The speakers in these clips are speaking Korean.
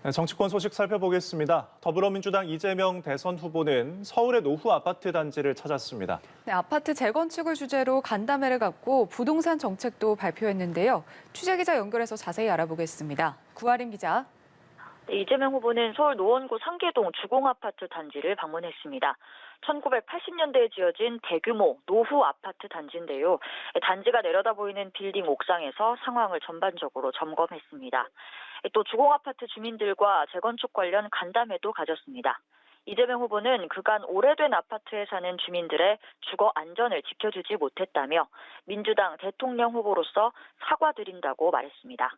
네, 정치권 소식 살펴보겠습니다. 더불어민주당 이재명 대선 후보는 서울의 노후 아파트 단지를 찾았습니다. 네, 아파트 재건축을 주제로 간담회를 갖고 부동산 정책도 발표했는데요. 취재기자 연결해서 자세히 알아보겠습니다. 구아림 기자. 네, 이재명 후보는 서울 노원구 상계동 주공아파트 단지를 방문했습니다. 1980년대에 지어진 대규모 노후 아파트 단지인데요. 단지가 내려다 보이는 빌딩 옥상에서 상황을 전반적으로 점검했습니다. 또 주공아파트 주민들과 재건축 관련 간담회도 가졌습니다. 이재명 후보는 그간 오래된 아파트에 사는 주민들의 주거 안전을 지켜주지 못했다며 민주당 대통령 후보로서 사과드린다고 말했습니다.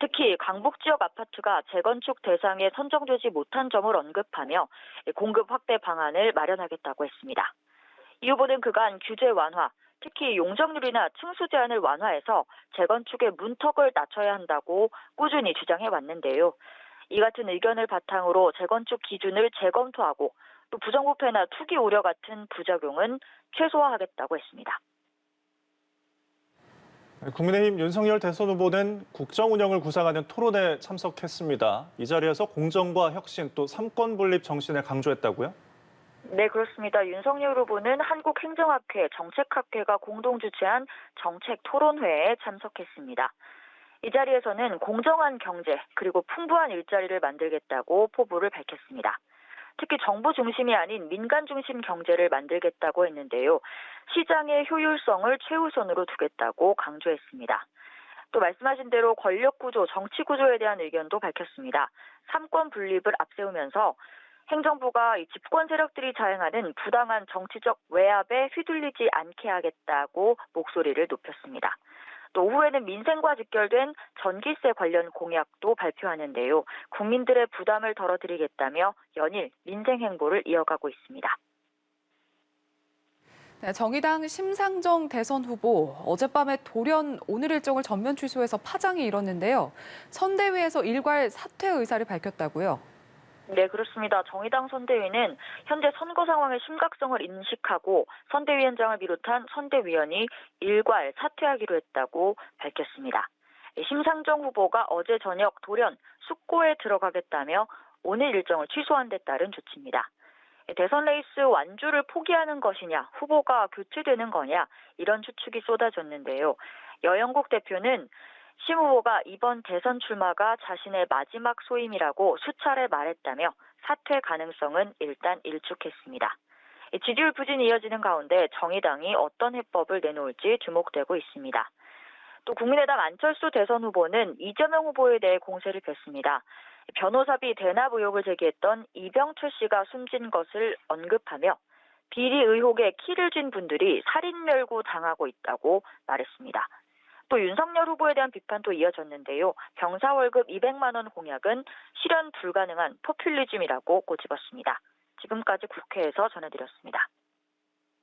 특히 강북 지역 아파트가 재건축 대상에 선정되지 못한 점을 언급하며 공급 확대 방안을 마련하겠다고 했습니다. 이 후보는 그간 규제 완화, 특히 용적률이나 층수 제한을 완화해서 재건축의 문턱을 낮춰야 한다고 꾸준히 주장해 왔는데요. 이 같은 의견을 바탕으로 재건축 기준을 재검토하고 또 부정부패나 투기 우려 같은 부작용은 최소화하겠다고 했습니다. 국민의힘 윤석열 대선 후보는 국정 운영을 구상하는 토론회에 참석했습니다. 이 자리에서 공정과 혁신 또 삼권 분립 정신을 강조했다고요? 네, 그렇습니다. 윤석열 후보는 한국행정학회, 정책학회가 공동 주최한 정책 토론회에 참석했습니다. 이 자리에서는 공정한 경제 그리고 풍부한 일자리를 만들겠다고 포부를 밝혔습니다. 특히 정부 중심이 아닌 민간 중심 경제를 만들겠다고 했는데요. 시장의 효율성을 최우선으로 두겠다고 강조했습니다. 또 말씀하신 대로 권력구조, 정치구조에 대한 의견도 밝혔습니다. 삼권 분립을 앞세우면서 행정부가 이 집권 세력들이 자행하는 부당한 정치적 외압에 휘둘리지 않게 하겠다고 목소리를 높였습니다. 또 오후에는 민생과 직결된 전기세 관련 공약도 발표하는데요. 국민들의 부담을 덜어드리겠다며 연일 민생 행보를 이어가고 있습니다. 네, 정의당 심상정 대선 후보 어젯밤에 돌연 오늘 일정을 전면 취소해서 파장이 일었는데요. 선대위에서 일괄 사퇴 의사를 밝혔다고요. 네, 그렇습니다. 정의당 선대위는 현재 선거 상황의 심각성을 인식하고 선대위원장을 비롯한 선대위원이 일괄 사퇴하기로 했다고 밝혔습니다. 심상정 후보가 어제 저녁 돌연 숙고에 들어가겠다며 오늘 일정을 취소한 데 따른 조치입니다. 대선 레이스 완주를 포기하는 것이냐, 후보가 교체되는 거냐 이런 추측이 쏟아졌는데요. 여영국 대표는 심 후보가 이번 대선 출마가 자신의 마지막 소임이라고 수차례 말했다며 사퇴 가능성은 일단 일축했습니다. 지지율 부진이 이어지는 가운데 정의당이 어떤 해법을 내놓을지 주목되고 있습니다. 또 국민의당 안철수 대선 후보는 이재명 후보에 대해 공세를 폈습니다. 변호사비 대납 의혹을 제기했던 이병철 씨가 숨진 것을 언급하며 비리 의혹에 키를 쥔 분들이 살인멸구 당하고 있다고 말했습니다. 또 윤석열 후보에 대한 비판도 이어졌는데요. 병사 월급 200만 원 공약은 실현 불가능한 포퓰리즘이라고 꼬집었습니다. 지금까지 국회에서 전해드렸습니다.